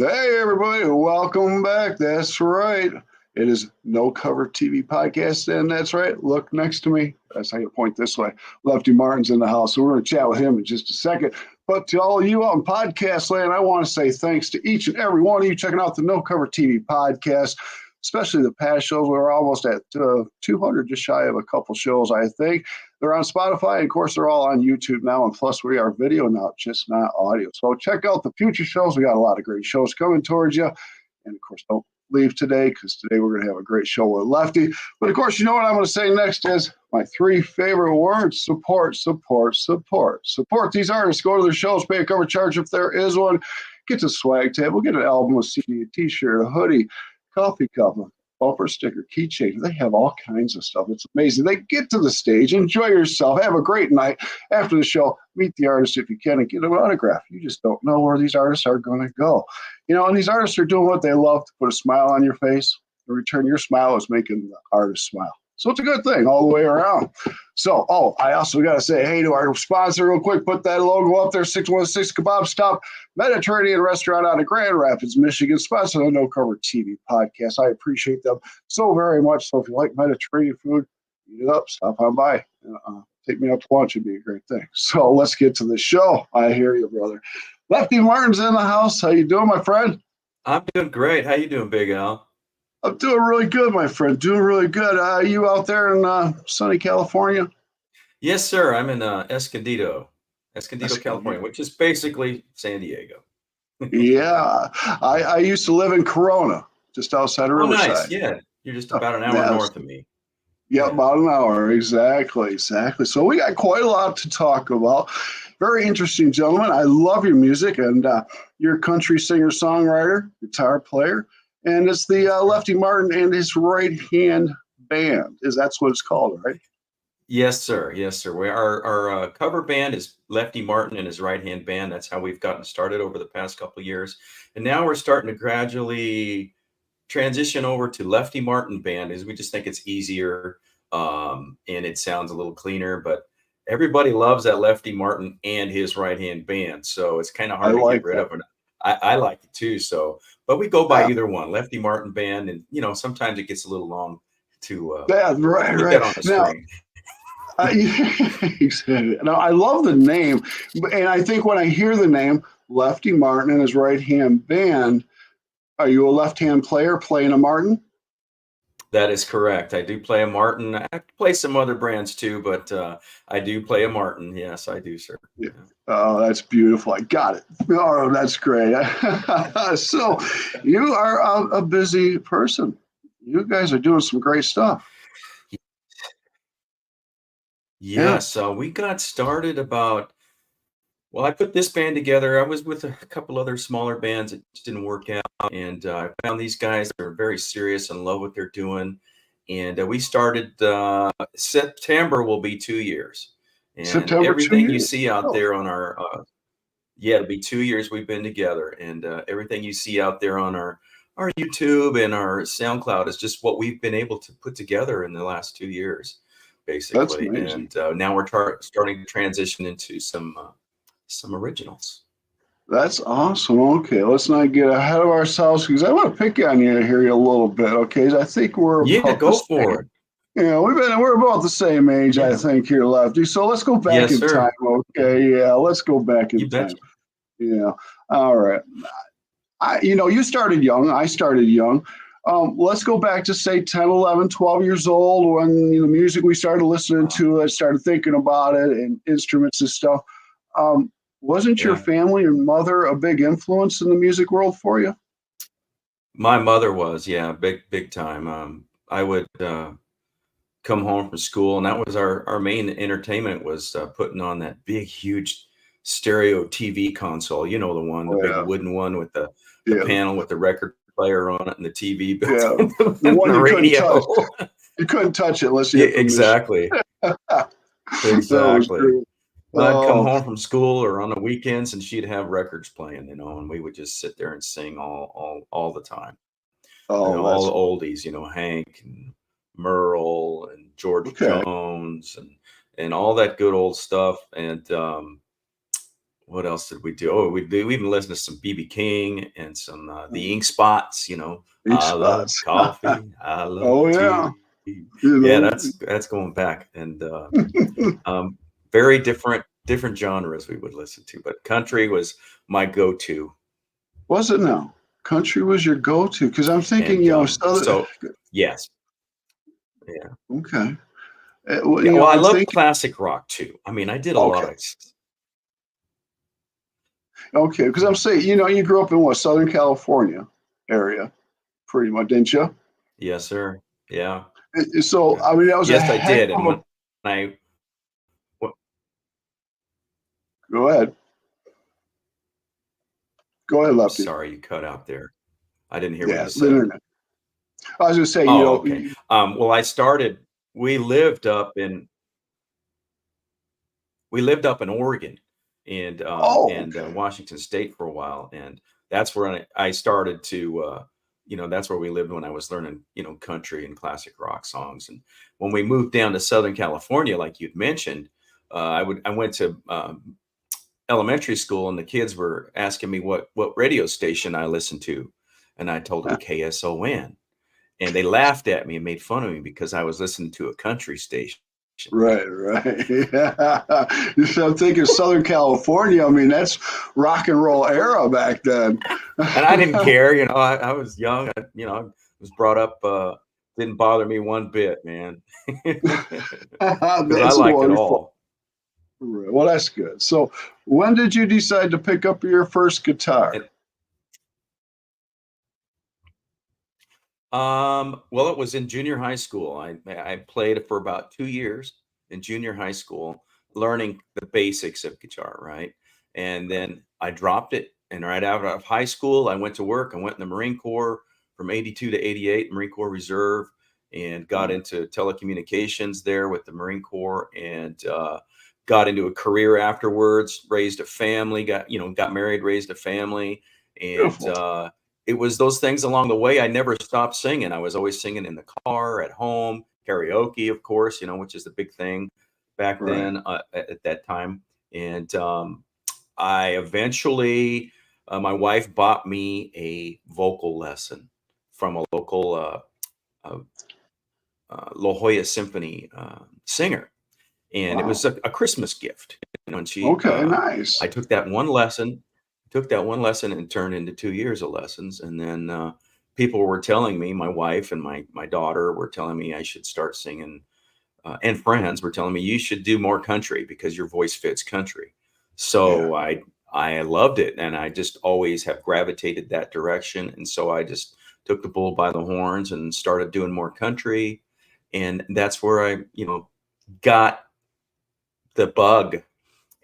Hey, everybody, welcome back. That's right. It is No Cover TV Podcast, and that's right. Look next to me. That's how you point this way. Lefty Martin's in the house, so we're going to chat with him in just a second. But to all of you out in podcast land, I want to say thanks to each and every one of you checking out the No Cover TV Podcast, especially the past shows. We're almost at 200, just shy of a couple shows, I think. They're on Spotify, and of course, they're all on YouTube now. And plus, we are video now, just not audio. So check out the future shows. We got a lot of great shows coming towards you. And of course, don't leave today, because today we're going to have a great show with Lefty. But of course, you know what I'm going to say next is my three favorite words: support, support, support. Support these artists. Go to their shows, pay a cover charge if there is one. Get the swag table, get an album, a CD, a t-shirt, a hoodie, coffee cup, bumper sticker, keychain. They have all kinds of stuff. It's amazing. They get to the stage, enjoy yourself, have a great night. After the show, meet the artist if you can and get an autograph. You just don't know where these artists are going to go. You know, and these artists are doing what they love to put a smile on your face. In return, your smile is making the artist smile. So it's a good thing all the way around. So, I also got to say hey to our sponsor real quick. Put that logo up there, 616 Kebab Stop, Mediterranean restaurant out of Grand Rapids, Michigan, sponsor the No Cover TV Podcast. I appreciate them so very much. So if you like Mediterranean food, eat it up, stop on by. Take me out to lunch would be a great thing. So let's get to the show. I hear you, brother. Lefty Martin's in the house. How you doing, my friend? I'm doing great. How you doing, Big Al? I'm doing really good, my friend. Doing really good. You out there in sunny California? Yes, sir. I'm in Escondido, California, which is basically San Diego. Yeah. I used to live in Corona, just outside of Oh, Riverside. nice. Yeah. You're just about an hour north of me. Yeah, about an hour. Exactly. So we got quite a lot to talk about. Very interesting, gentlemen. I love your music, and you're a country singer-songwriter, guitar player, and it's the Lefty Martin and his Right Hand Band. That's what it's called, right? Yes, sir. Yes, sir. Our cover band is Lefty Martin and his Right Hand Band. That's how we've gotten started over the past couple of years. And now we're starting to gradually transition over to Lefty Martin Band, as we just think it's easier and it sounds a little cleaner. But everybody loves that Lefty Martin and his Right Hand Band. So it's kind of hard to get rid of it. I like it too. So, but we go by either one, Lefty Martin Band. And, sometimes it gets a little long to put that on the screen. Now, I love the name, and I think when I hear the name Lefty Martin and his Right Hand Band, are you a left-hand player playing a Martin? That is correct. I do play a Martin. I play some other brands too, but I do play a Martin. Yes, I do, sir. Yeah. Oh, that's beautiful. I got it. Oh, that's great. So you are a busy person. You guys are doing some great stuff. Yeah, so we got started I put this band together. I was with a couple other smaller bands. It just didn't work out. And I found these guys that are very serious and love what they're doing. And we started, September will be 2 years. And September, everything you see out there on our, it'll be 2 years we've been together. And everything you see out there on our YouTube and our SoundCloud is just what we've been able to put together in the last 2 years, basically. And now we're starting to transition into some originals. That's awesome. Okay, let's not get ahead of ourselves, because I want to pick on you here a little bit. Okay, I think we're go for it. Yeah, we're about the same age, I think, here, Lefty. So let's go back in time. Okay, yeah, let's go back in time. Yeah, all right. You started young. I started young. Let's go back to, say, 10, 11, 12 years old, when the music we started listening to, I started thinking about it, and instruments and stuff. Wasn't your family and mother a big influence in the music world for you? My mother was, big time. I would come home from school, and that was our main entertainment, was putting on that big, huge stereo TV console. You know, the one, the big wooden one with the panel with the record player on it and the TV. The one you radio. You couldn't touch it unless you exactly. Exactly. I'd come home from school or on the weekends, and she'd have records playing, and we would just sit there and sing all the time. All the oldies, Hank and Merle and George Jones and all that good old stuff. And what else did we do? Oh, we even listened to some BB King and some the Ink Spots. Ink I love spots. coffee. I love Oh yeah. tea. You Yeah, know, that's going back, and um, very different genres we would listen to, but country was my go-to. was it now? Country was your go-to because I'm thinking, And Southern. so yes, yeah, Okay. yeah. Well, I I'm love thinking. classic rock too. I mean, I did a Okay. lot of Okay. Because I'm saying, you grew up in what, Southern California area, pretty much, didn't you? yes, sir. Yeah, So, yeah. I mean, that was a Yes, I heck did. of And a. when I w- Go ahead. Go ahead, I'm Lefty. sorry you cut out there. I didn't hear what Yeah, you the said. internet. I was just saying, Oh, okay. Well, I started. We lived up in we lived up in Oregon oh, and okay. Washington State for a while, and that's where I started to that's where we lived when I was learning country and classic rock songs. And when we moved down to Southern California, like you'd mentioned, I went to elementary school, and the kids were asking me what radio station I listened to, and I told them KSON, and they laughed at me and made fun of me because I was listening to a country station. Right, right. Yeah. So I'm thinking Southern California. I mean, that's rock and roll era back then. And I didn't care, I was young, I was brought up, didn't bother me one bit, man. Because I That's liked it wonderful. all. Right. Well, that's good. So, when did you decide to pick up your first guitar? And well, it was in junior high school. I played for about 2 years in junior high school, learning the basics of guitar, right? And then I dropped it, and right out of high school, I went to work. I went in the Marine Corps from 82 to 88, Marine Corps Reserve, and got Right. into telecommunications there with the Marine Corps, and got into a career afterwards, raised a family, got married, raised a family, and Beautiful. it was those things along the way. I never stopped singing. I was always singing in the car, at home, karaoke, of course, which is the big thing back Right. then at that time. And I eventually, my wife bought me a vocal lesson from a local uh, La Jolla Symphony singer, and it was Wow. a Christmas gift. And Okay. Nice. I took that one lesson and turned into 2 years of lessons. And then people were telling me, my wife and my daughter were telling me I should start singing, and friends were telling me you should do more country because your voice fits country. Yeah. So I loved it, and I just always have gravitated that direction. And so I just took the bull by the horns and started doing more country, and that's where I got the bug.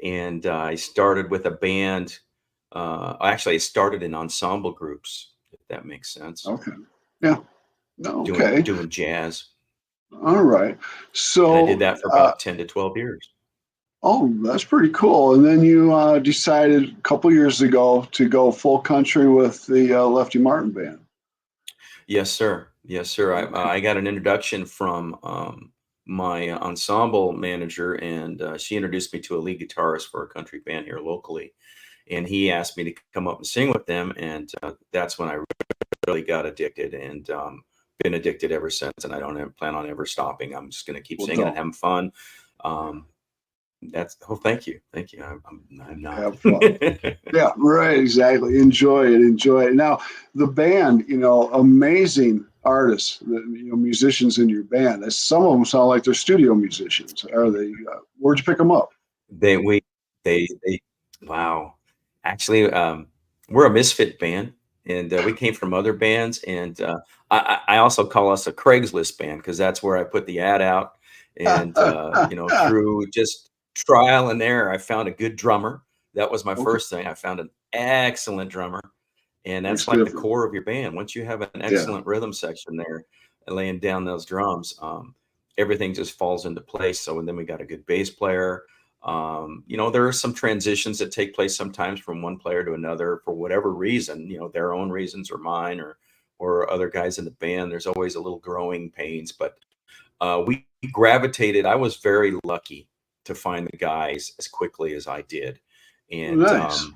And I started with a band. Actually, I started in ensemble groups, if that makes sense, Okay. Yeah. No, doing okay. doing jazz, All right. and I did So, that for about 10 to 12 years. oh, that's pretty cool. And then you decided a couple years ago to go full country with the Lefty Martin band. Yes, sir. Yes, sir. Okay. I got an introduction from my ensemble manager, and she introduced me to a lead guitarist for a country band here locally. And he asked me to come up and sing with them, and that's when I really got addicted, and been addicted ever since. And I don't plan on ever stopping. I'm just going to keep Well, singing and don't. having fun. Yeah. Um, thank you, thank you. I'm not. Have fun. Yeah, right, exactly. Enjoy it, enjoy it. Now, the band, amazing artists, musicians in your band. Some of them sound like they're studio musicians. Are they? Where'd you pick them up? They we they wow. Actually, we're a misfit band, and we came from other bands, and I also call us a Craigslist band because that's where I put the ad out. And through just trial and error, I found a good drummer. That was my Okay, first thing. I found an excellent drummer, and makes that's a like the difference. core of your band. Once you have an Yeah, excellent rhythm section there, laying down those drums, everything just falls into place. So, and then we got a good bass player. There are some transitions that take place sometimes from one player to another for whatever reason, their own reasons or mine or other guys in the band. There's always a little growing pains, but we gravitated. I was very lucky to find the guys as quickly as I did. and Nice.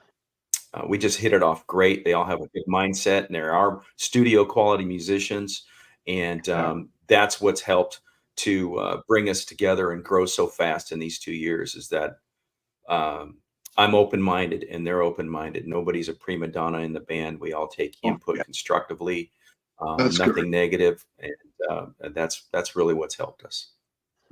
we just hit it off great. They all have a good mindset, and there are studio quality musicians, and Yeah. that's what's helped to bring us together and grow so fast in these 2 years. Is that um, I'm open minded and they're open minded. Nobody's a prima donna in the band. We all take Oh, yeah. input constructively, That's great. nothing negative, and that's really what's helped us.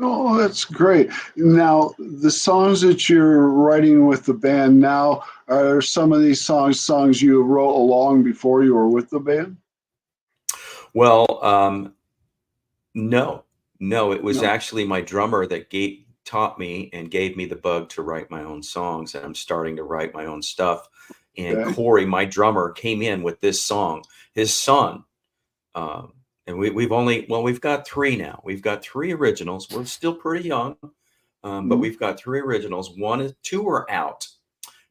Oh, that's great. Now, the songs that you're writing with the band now, are some of these songs you wrote along before you were with the band? Well, no, no, it was No. actually my drummer that taught me and gave me the bug to write my own songs, and I'm starting to write my own stuff. And Okay. Corey, my drummer, came in with this song. His son, um, and we've got three now. We've got three originals. We're still pretty young, but Mhm. we've got three originals. Two are out.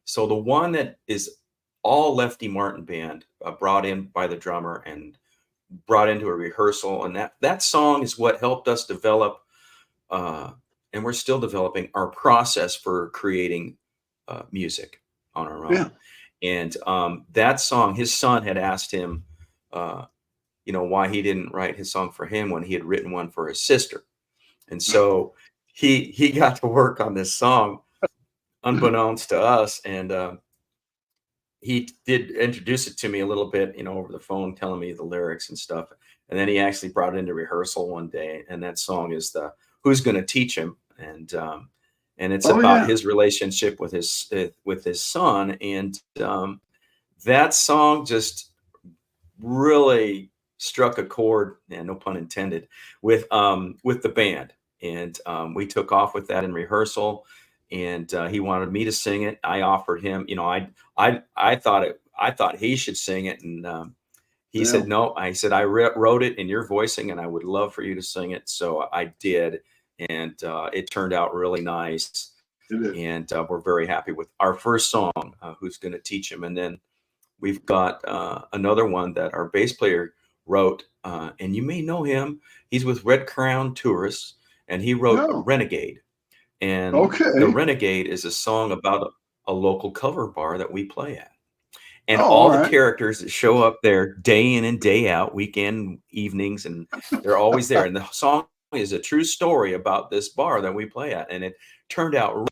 So the one that is all Lefty Martin band, brought in by the drummer and brought into a rehearsal, and that song is what helped us develop, uh, and we're still developing our process for creating music on our Yeah. own. And that song, his son had asked him, uh, why he didn't write his song for him when he had written one for his sister. And so he got to work on this song unbeknownst to us, and he did introduce it to me a little bit, over the phone, telling me the lyrics and stuff. And then he actually brought it into rehearsal one day, and that song is the "Who's Gonna Teach Him," and it's Oh, about yeah. his relationship with his son, and that song just really struck a chord, and no pun intended, with the band. And we took off with that in rehearsal, and he wanted me to sing it. I offered him, I thought he should sing it, and he Yeah. said no. I said I wrote it in your voicing, and I would love for you to sing it. So I did, and it turned out really nice. It is. And we're very happy with our first song, "Who's Going to Teach Him," and then we've got another one that our bass player wrote, and you may know him. He's with Red Crown Tourists, and he wrote No. Renegade. And the Okay. Renegade is a song about a local cover bar that we play at. And Oh, all all the right. characters that show up there day in and day out, weekend evenings, and they're always there. And the song is a true story about this bar that we play at. And it turned out really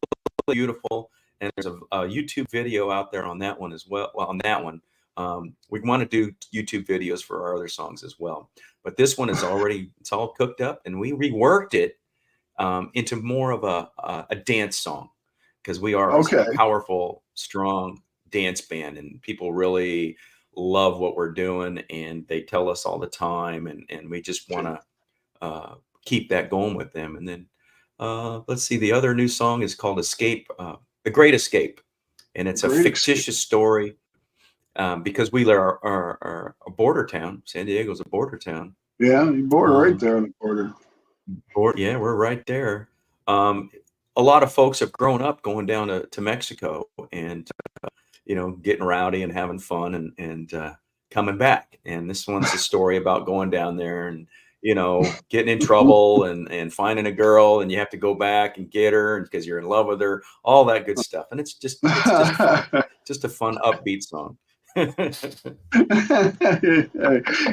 beautiful. And there's a YouTube video out there on that one as well. Well, on that one, we want to do YouTube videos for our other songs as well. But this one is it's all cooked up, and we reworked it into more of a dance song, because we are a Okay. powerful, strong dance band, and people really love what we're doing, and they tell us all the time, and we just want Okay. to uh, keep that going with them. And then let's see, the other new song is called Escape, The Great Escape, and it's a Great escape. fictitious story, because we are a border town. San Diego's a border town. Yeah, you border right Um, there on the border. yeah, we're right there. Um, a lot of folks have grown up going down to Mexico, and getting rowdy and having fun, and coming back. And this one's a story about going down there and getting in trouble, and finding a girl, and you have to go back and get her because you're in love with her, all that good stuff. And it's just fun, just a fun upbeat song.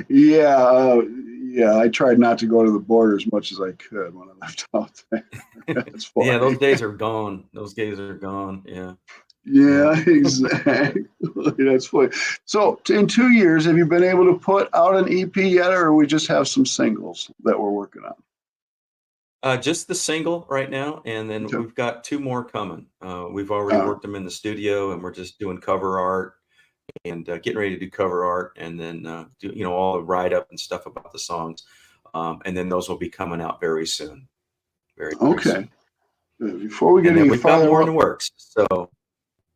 Yeah, yeah. I tried not to go to the border as much as I could when I lived out there. That's Yeah, those funny. days are gone. Those days are gone. Yeah, yeah. Yeah, exactly. That's funny. So, in 2 years, have you been able to put out an EP yet, or we just have some singles that we're working on? Just the single right now, and then Okay. we've got two more coming. We've already Uh, worked them in the studio, and we're just doing cover art, and getting ready to do cover art, and then do all the write up and stuff about the songs, and then those will be coming out very soon, very very okay. soon. Before we And get then any we've got farther, more in well, the works. So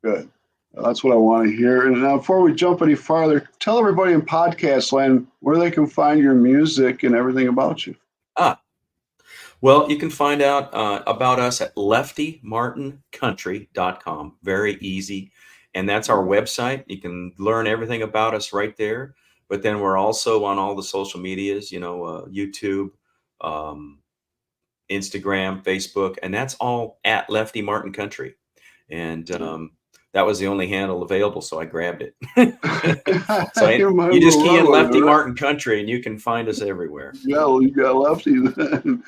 good. That's what I want to hear. And now, before we jump any farther, tell everybody in podcast land where they can find your music and everything about you. ah, well, you can find out about us at leftymartincountry.com. Very easy. And that's our website. You can learn everything about us right there. But then we're also on all the social medias, YouTube, um, Instagram, Facebook, and that's all at Lefty Martin Country. And that was the only handle available, so I grabbed it. So You might you as just well key run in with it, Lefty right? Martin Country, and you can find us everywhere. Yeah, well, you got Lefty then.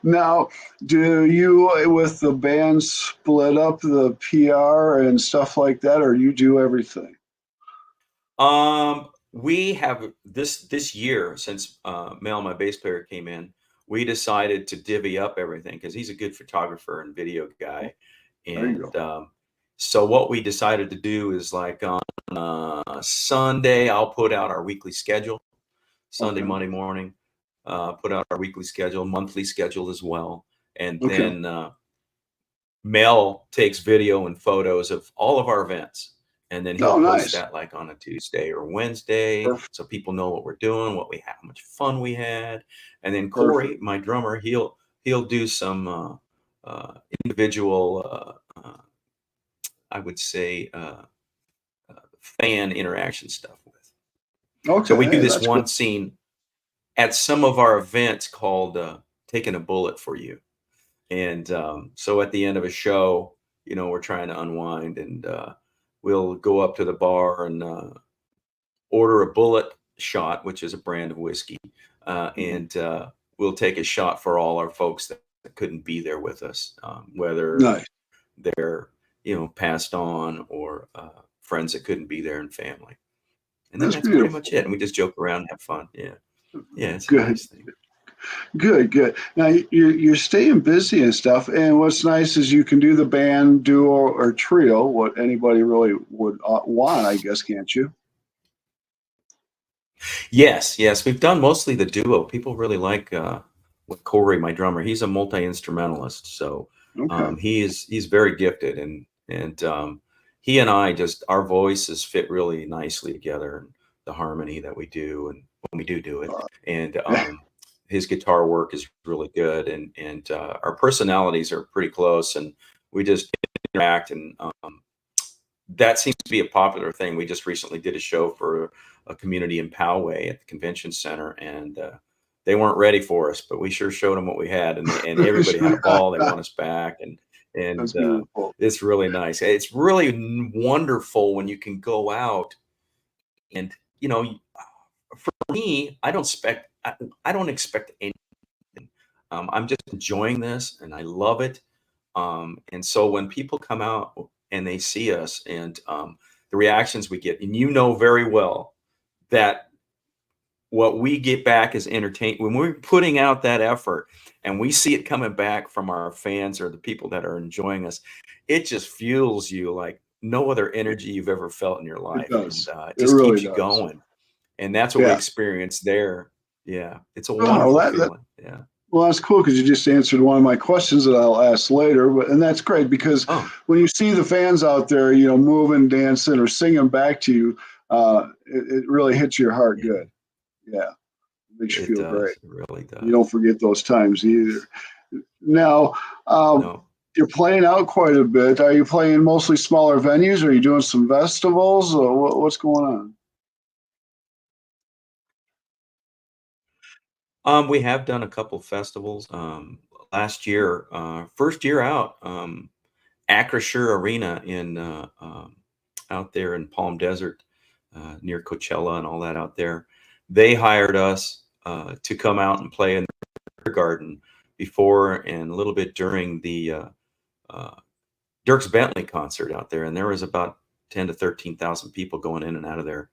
Now, do you, with the band, split up the PR and stuff like that, or you do everything? We have this year, since Mel, my bass player, came in, we decided to divvy up everything because he's a good photographer and video guy. There you And go. so what we decided to do is, like, on Sunday, I'll put out our weekly schedule. Sunday, Okay. Monday morning, put out our weekly schedule, monthly schedule as well. And Okay. then Mel takes video and photos of all of our events, and then he'll Oh, post nice. that like on a Tuesday or Wednesday, Perfect. so people know what we're doing, what we have, how much fun we had. And then Corey, Perfect. my drummer, he'll do some individual, I would say, fan interaction stuff with. So Okay. we do Hey, this that's good. one scene at some of our events called "Taking a Bullet for You." And so at the end of a show, we're trying to unwind, and we'll go up to the bar and order a bullet shot, which is a brand of whiskey. Mhm. And we'll take a shot for all our folks that couldn't be there with us, whether Nice. they're, passed on, or friends that couldn't be there, and family. And then That's that's pretty beautiful. much it. And we just joke around and have fun. Yeah. Yeah. It's a Good. nice thing. Good. Good. Now you're staying busy and stuff. And what's nice is you can do the band, duo, or trio, what anybody really would want, I guess, can't you? Yes, yes, we've done mostly the duo. People really like with Corey, my drummer. He's a multi-instrumentalist, so Okay. he's very gifted, and he and I, just our voices fit really nicely together, and the harmony that we do, and when we do it, Uh, and his guitar work is really good, and our personalities are pretty close, and we just interact, and that seems to be a popular thing. We just recently did a show for a community in Poway at the convention center, and they weren't ready for us, but we sure showed them what we had, and everybody had a ball. They want us back, That's and beautiful. it's really nice. It's really wonderful when you can go out, and for me, I don't expect anything. I'm just enjoying this, and I love it. And so when people come out and they see us, and the reactions we get, and very well that what we get back is entertain when we're putting out that effort, and we see it coming back from our fans or the people that are enjoying us, it just fuels you like no other energy you've ever felt in your It life, and does. it It just really keeps you does. going. And that's what we Yeah. experienced there. Yeah, it's a Oh, wonderful feeling. Yeah. well, that's cool because you just answered one of my questions that I'll ask later. But and that's great because Oh, when you see the fans out there, moving, dancing, or singing back to you, it really hits your heart yeah, good. Yeah, it makes you it feel great. does. It really You don't does. forget those times either. Yes. Now, No. you're playing out quite a bit. Are you playing mostly smaller venues? Or are you doing some festivals? Or what's going on? We have done a couple festivals. Last year, first year out, Acrisure Arena in out there in Palm Desert, near Coachella and all that out there. They hired us to come out and play in their garden before and a little bit during the uh, Dirks Bentley concert out there, and there was about 10 to 13,000 people going in and out of there.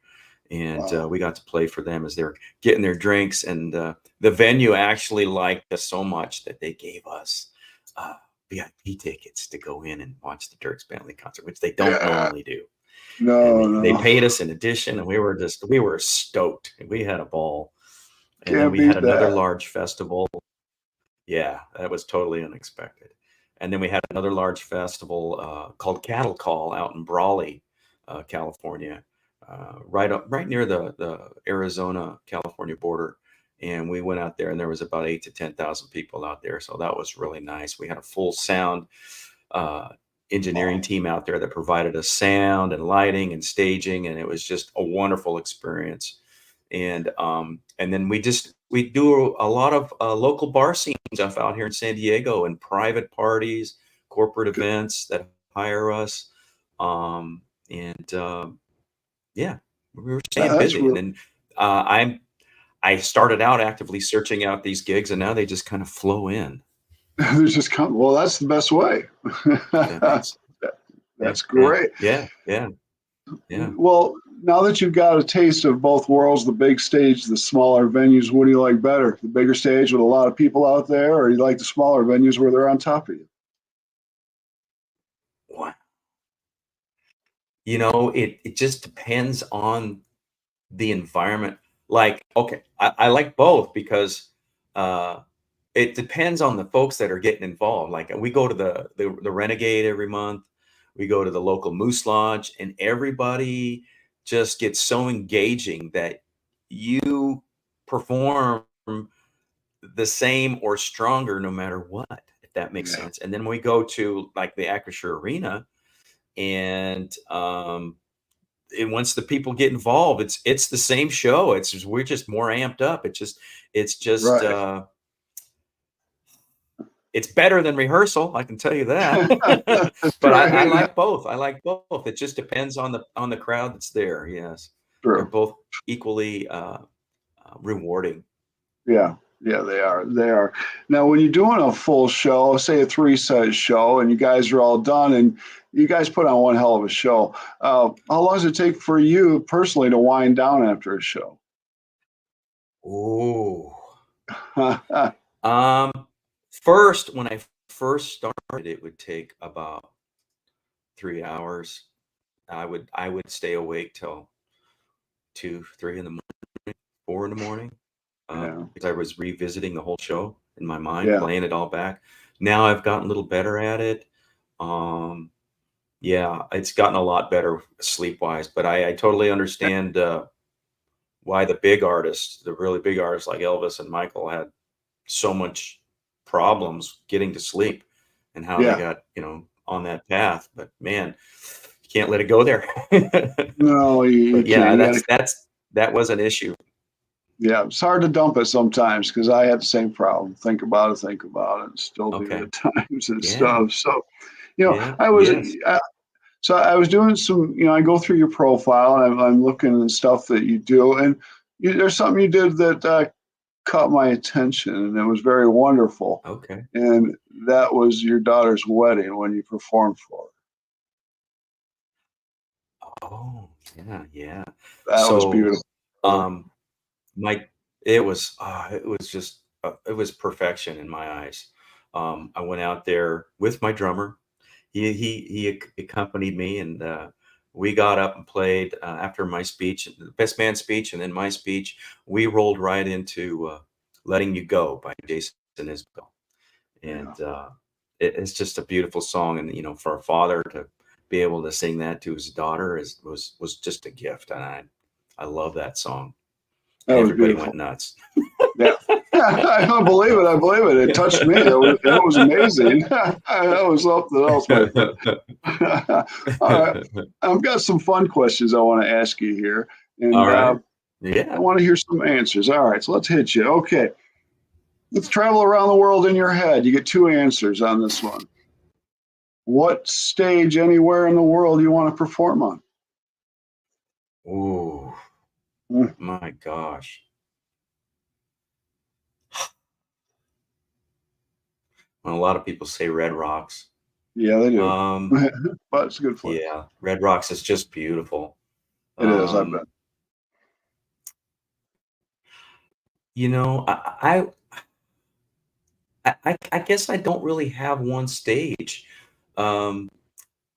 And Wow. we got to play for them as they're getting their drinks. And the venue actually liked us so much that they gave us uh, VIP tickets to go in and watch the Dirks Bentley concert, which they don't Yeah. normally do. And No, they no. paid us in addition, and we were stoked. We had a ball. And then Can't we had beat another that. large festival. Yeah, that was totally unexpected. And then we had another large festival called Cattle Call out in Brawley, California, right near the Arizona California border. And we went out there, and there was about 8 to 10,000 people out there. So that was really nice. We had a full sound uh, engineering Wow. team out there that provided us sound and lighting and staging, and it was just a wonderful experience. And then we do a lot of local bar scene stuff out here in San Diego, and private parties, corporate Good. events that hire us. And yeah, we were staying That's busy. And real. then I started out actively searching out these gigs, and now they just kind of flow in. There's just come. Well, that's the best way. If that makes yeah, That's yeah, great. yeah, yeah, yeah. Well, now that you've got a taste of both worlds, the big stage, the smaller venues, what do you like better? The bigger stage with a lot of people out there, or you like the smaller venues where they're on top of you? Wow. It just depends on the environment. Like, okay, I like both because uh, it depends on the folks that are getting involved. Like, we go to the Renegade every month. We go to the local Moose Lodge, and everybody just gets so engaging that you perform the same or stronger no matter what, if that makes Yeah, sense. And then we go to like the Acrisure Arena, and once the people get involved, it's the same show. It's just, we're just more amped up. It's just right. it's better than rehearsal, I can tell you that. That's But I right. like both. I like both. It just depends on the crowd that's there. Yes, they're True. both equally rewarding. Yeah, yeah, they are. They are. Now, when you're doing a full show, say a three-set show, and you guys are all done, and you guys put on one hell of a show. How long does it take for you personally to wind down after a show? Ooh. Um, First, when I first started, it would take about 3 hours. I would stay awake till 2, 3 in the morning, 4 in the morning, Yeah, because I was revisiting the whole show in my mind, yeah, playing it all back. Now I've gotten a little better at it. Um, yeah, it's gotten a lot better sleep-wise, but I totally understand why the big artists, the really big artists like Elvis and Michael, had so much problems getting to sleep, and how they yeah. got, on that path. But man, you can't let it go there. No, you But can't. yeah, You got to. that was an issue. Yeah, it's hard to dump it sometimes because I had the same problem. Think about it, and still do Okay. at times and Yeah. stuff. So, Yeah. I was. Yes. So I was doing some, I go through your profile and I'm looking at stuff that you do, and there's something you did that caught my attention, and it was very wonderful. Okay. And that was your daughter's wedding when you performed for Oh, yeah, yeah. her. That was So, beautiful. um, my it was just it was perfection in my eyes. I went out there with my drummer. He accompanied me, and we got up and played after my speech, the best man speech, and then my speech. We rolled right into "Letting You Go" by Jason Isbell, Yeah, and it's just a beautiful song. And for a father to be able to sing that to his daughter was just a gift, and I love that song, that and was everybody went beautiful. nuts. Yeah. I don't believe it. I believe it. It touched me. It was amazing. That was something else, my friend. All right. I've got some fun questions I want to ask you here. All And right. I Yeah. want to hear some answers. All right. So let's hit you. Okay. Let's travel around the world in your head. You get two answers on this one. What stage anywhere in the world do you want to perform on? Ooh, Mm, my gosh. Well, a lot of people say Red Rocks. yeah, they do. Um, But it's a good place. yeah, Red Rocks is just beautiful. It is. I Um, bet. you know, I guess I don't really have one stage. Um,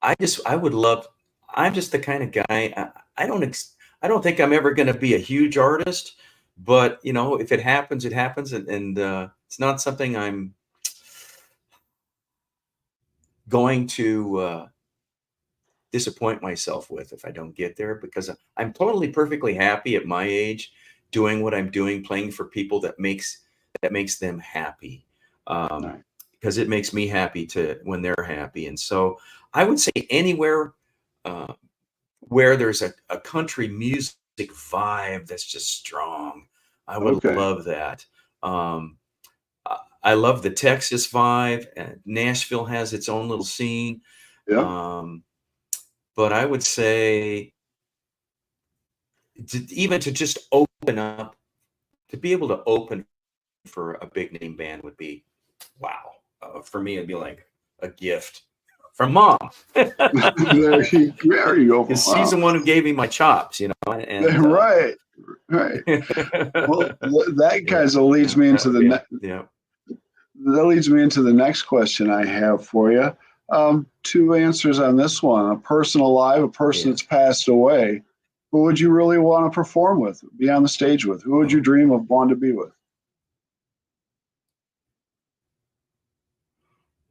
I would love. I'm just the kind of guy. I don't think I'm ever going to be a huge artist, but if it happens, it happens, and it's not something I'm going to disappoint myself with if I don't get there, because I'm totally perfectly happy at my age doing what I'm doing, playing for people that makes them happy. Um, Nice. because it makes me happy to when they're happy. And so I would say anywhere uh, where there's a country music vibe that's just strong, I would Okay. love that. Um, I love the Texas vibe. Nashville has its own little scene. Yep. Um, but I would say even to just open up, to be able to open for a big name band would be wow. For me, it'd be like a gift from mom. There you go. Because she's the one who gave me my chops, and Right. Right. Well, that yeah, kind of leads me into that leads me into the next question I have for you. Two answers on this one: a person alive, a person that's passed away. Who would you really want to perform with, be on the stage with? Who would you dream of wanting to be with?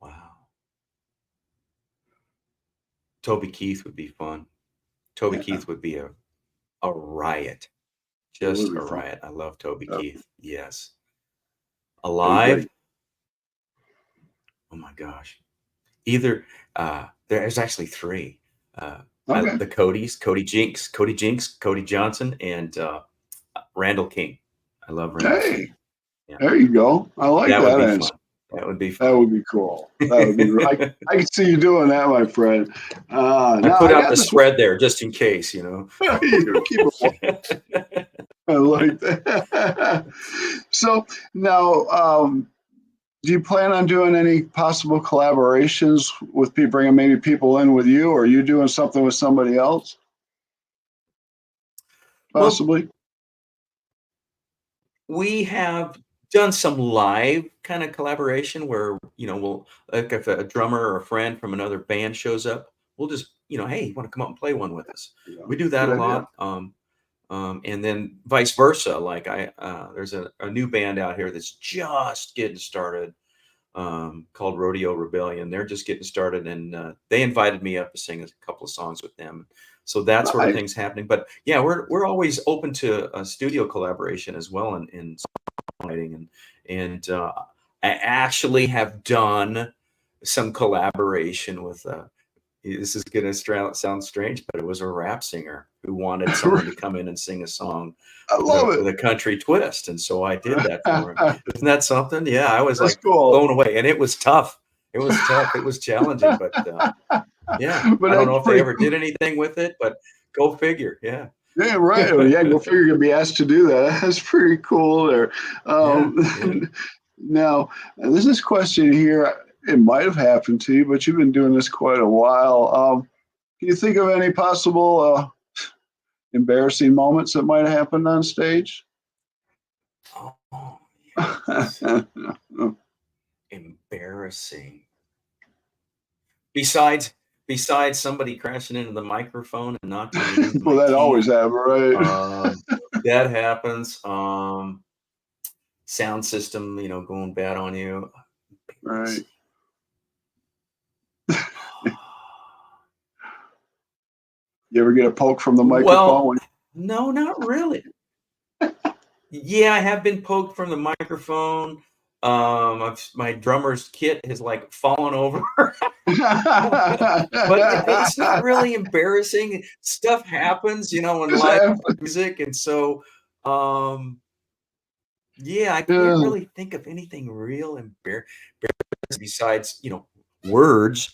Wow. Toby Keith would be fun. Toby Keith would be a riot. It would Just be a fun. riot. I love Toby Keith. Yes. That'd be Alive. great. Oh my gosh. Either there's actually three. Okay. The Cody Jinks, Cody Johnson, and Randall King. I love Randall Hey, King. Yeah. there you go. I like That would that be answer. fun. That would be That fun. would be cool. That would be. I can see you doing that, my friend. I Now put I out got the this. spread there just in case, You keep it. I like that. So now, do you plan on doing any possible collaborations with people, bringing maybe people in with you, or are you doing something with somebody else? Well, Possibly. we have done some live kind of collaboration where, we'll, like if a drummer or a friend from another band shows up, we'll just, hey, you want to come up and play one with us? Yeah, We do that good a idea. lot. And then vice versa. Like there's a new band out here that's just getting started, called Rodeo Rebellion. They're just getting started, and they invited me up to sing a couple of songs with them. So that sort of Nice. thing's happening. But yeah, we're always open to a studio collaboration as well in songwriting, and I actually have done some collaboration with. This is going to sound strange, but it was a rap singer who wanted someone to come in and sing a song I love with it. a country twist, and so I did that for him. Isn't that something? Yeah, I was That's like cool. blown away, and it was tough. It was tough. It was challenging, but yeah, But I don't know that's if they pretty ever cool. did anything with it, but go figure. Yeah, Yeah, right. Well, yeah, go figure you'll be asked to do that. That's pretty cool there. yeah. Now, there's this question here. It might have happened to you, but you've been doing this quite a while. Can you think of any possible embarrassing moments that might have happened on stage? Oh, embarrassing. Besides somebody crashing into the microphone and knocking me into Well, my that always teeth, happens, right? that happens. Sound system, going bad on you. Right. You ever get a poke from the Well, microphone? no, not really. Yeah, I have been poked from the microphone. My drummer's kit has like fallen over, but it's not really embarrassing. Stuff happens, in Just live happen. music, and so yeah, I can't Yeah, really think of anything real embarrassing besides, words,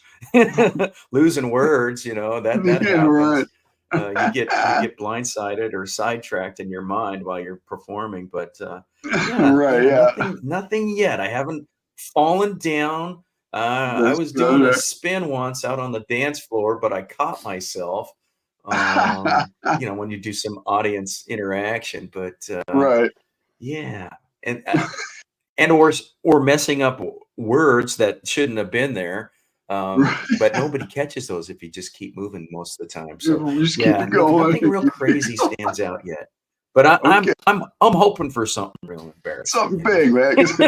losing words, that yeah, right. happens. You get blindsided or sidetracked in your mind while you're performing, but Right, yeah, yeah. nothing yet. I haven't fallen down. I That's was doing a good. spin once out on the dance floor, but I caught myself. When you do some audience interaction, but Right. yeah, and or messing up words that shouldn't have been there. But nobody catches those if you just keep moving most of the time. So Just keep yeah, it going. nothing real crazy stands out yet. But Okay, I'm hoping for something real embarrassing. something big, man. 'Cause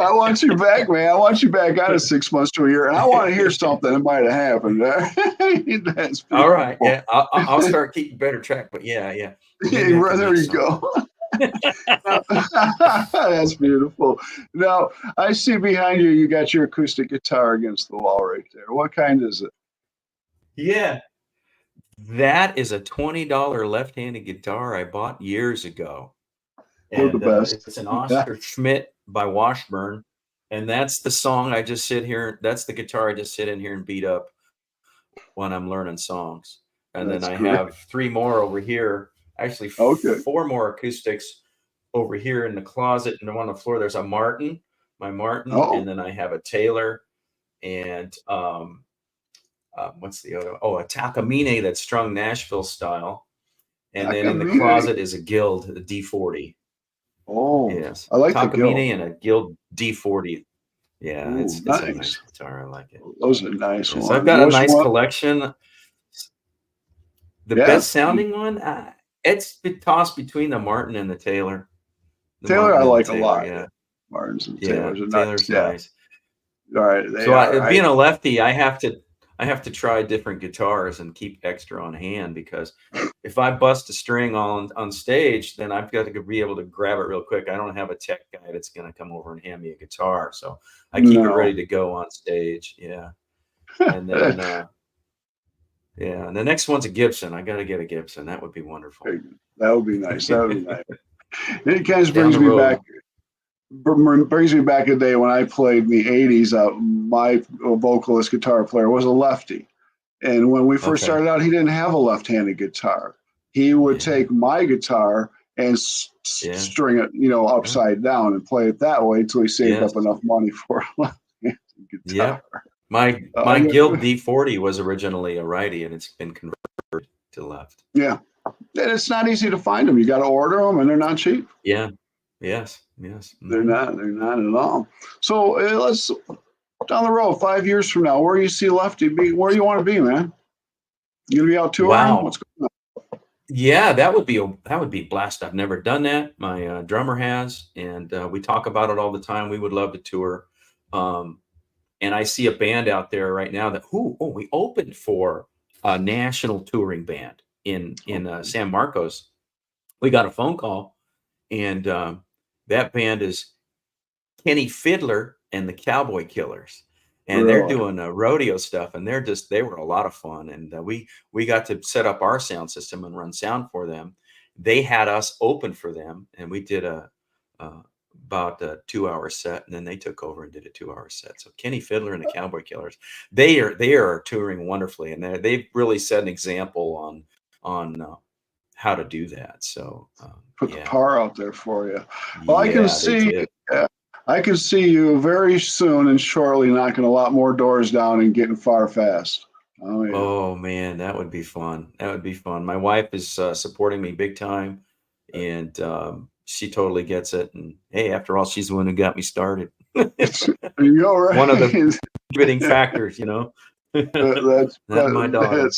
I want you back, man. I want you back out of 6 months to a year, and I want to hear something that might have happened. That's All right, beautiful. yeah, I'll start keeping better track. But yeah, we may Yeah, have to there make you something. go. That's beautiful. Now, I see behind you, you got your acoustic guitar against the wall right there. What kind is it? Yeah, that is a $20 left-handed guitar I bought years ago. They're the And best. it's an Yeah. Oscar Schmidt by Washburn, and that's the song I just sit here. That's the guitar I just sit in here and beat up when I'm learning songs. And then That's I great. have 3 more over here, actually Okay. 4 more acoustics over here in the closet, and on the floor there's a Martin, my Martin, Oh, and then I have a Taylor, and what's the other? Oh, a Takamine that's strung Nashville style, and then in the Takamine. closet is a Guild, a D40. Oh, Yes, I like the Guild. Takamine and a Guild D40. Yeah, Ooh, it's a nice nice. guitar. I like it. Those are nice Yes, I've ones. got a Which nice one? collection. The Yeah, best sounding one, it's been tossed between the Martin and the Taylor. The Taylor I Martin and the like a Taylor, lot. yeah. Yeah, Martins and Yeah, Taylors are nice. Taylor's Yeah. nice. All right, they So are. being a lefty, I have to try different guitars and keep extra on hand, because if I bust a string on stage, then I've got to be able to grab it real quick. I don't have a tech guy that's going to come over and hand me a guitar, so I keep it ready No. to go on stage. Yeah, and then yeah, and the next one's a Gibson. I got to get a Gibson. That would be wonderful. That would be nice. That would be nice. It kind of Down brings the me back. road. Brings me back a day when I played in the '80s. My vocalist guitar player was a lefty, and when we first Okay. started out, he didn't have a left-handed guitar. He would Yeah. take my guitar and Yeah. string it, upside down and play it that way until he saved Yes. up enough money for a left-handed guitar. Yep. My Guild D40 was originally a righty, and it's been converted to left. Yeah, and it's not easy to find them. You got to order them, and they're not cheap. Yeah. Yes. Yes. They're not. They're not at all. So let's down the road, 5 years from now, where you see Lefty be, where you want to be, man. You gonna be out touring? Wow. What's going on? Yeah, that would be blast. I've never done that. My drummer has, and we talk about it all the time. We would love to tour. And I see a band out there right now that we opened for a national touring band in San Marcos. We got a phone call, and that band is Kenny Fiddler and the Cowboy Killers, and they're Really? doing rodeo stuff, and they were a lot of fun, and we got to set up our sound system and run sound for them. They had us open for them, and we did about a 2-hour set, and then they took over and did a 2-hour set. So Kenny Fiddler and the Cowboy Killers, they are touring wonderfully, and they've really set an example on how to do that. So Put the yeah, par out there for you. Well, I can yeah, they see. did. I can see you very soon and shortly knocking a lot more doors down and getting far fast. Oh yeah. Oh man, that would be fun. That would be fun. My wife is supporting me big time, and she totally gets it. And hey, after all, she's the one who got me started. There you go, right? One of the contributing factors, that's not my daughter.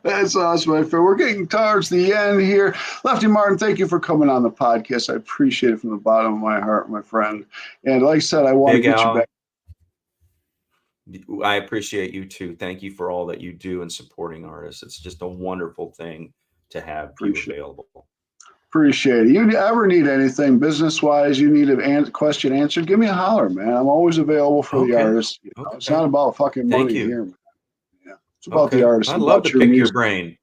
that's awesome, my friend. We're getting towards the end here. Lefty Martin, thank you for coming on the podcast. I appreciate it from the bottom of my heart, my friend. And like I said, I want to Big get you Al, back. I appreciate you too. Thank you for all that you do in supporting artists. It's just a wonderful thing to have you available. Appreciate it. You ever need anything business-wise, you need a question answered, give me a holler, man. I'm always available for the artist. It's not about fucking Thank money you. here, man. Yeah, it's about the artist. I'd love about to your pick your music. brain.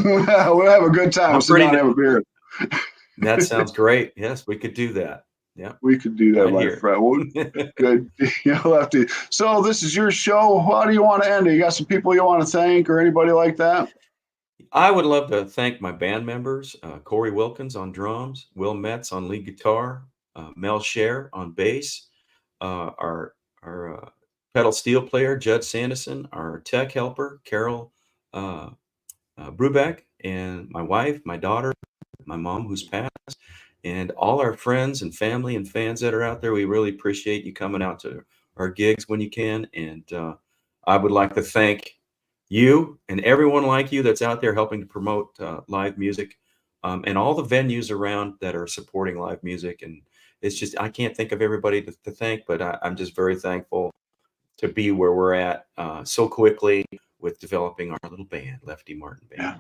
We'll have a good time. We'll sit down and have a beer. That sounds great. Yes, we could do that. Yeah, we could do that, right my here. friend. Well, good. Lefty. So this is your show. How do you want to end it? You got some people you want to thank or anybody like that? I would love to thank my band members, Corey Wilkins on drums, Will Metz on lead guitar, Mel Scher on bass, our pedal steel player, Judd Sanderson, our tech helper, Carol Brubeck, and my wife, my daughter, my mom who's passed, and all our friends and family and fans that are out there. We really appreciate you coming out to our gigs when you can. And I would like to thank you and everyone like you that's out there helping to promote live music, and all the venues around that are supporting live music. And it's just, I can't think of everybody to thank, but I'm just very thankful to be where we're at so quickly with developing our little band, Lefty Martin Band. Yeah.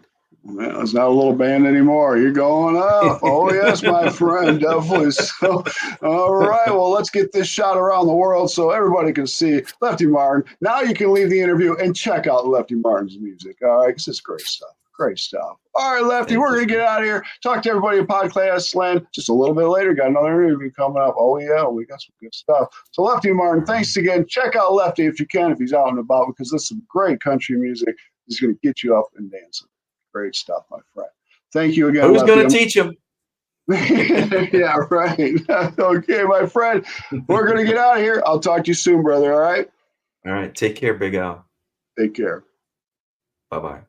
Well, it's not a little band anymore. You're going up. Oh, yes, my friend. Definitely. So, all right. Well, let's get this shot around the world so everybody can see Lefty Martin. Now you can leave the interview and check out Lefty Martin's music. All right. This is great stuff. Great stuff. All right, Lefty, Thank we're you, going to sir. get out of here. Talk to everybody in Podcast Land just a little bit later. Got another interview coming up. Oh, yeah, we got some good stuff. So, Lefty Martin, thanks again. Check out Lefty if you can, if he's out and about, because this is some great country music. He's going to get you up and dancing. Great stuff, my friend. Thank you again, Who's Lefty. going to teach him? Yeah, right. Okay, my friend. We're going to get out of here. I'll talk to you soon, brother. All right? All right. Take care, Big Al. Take care. Bye-bye.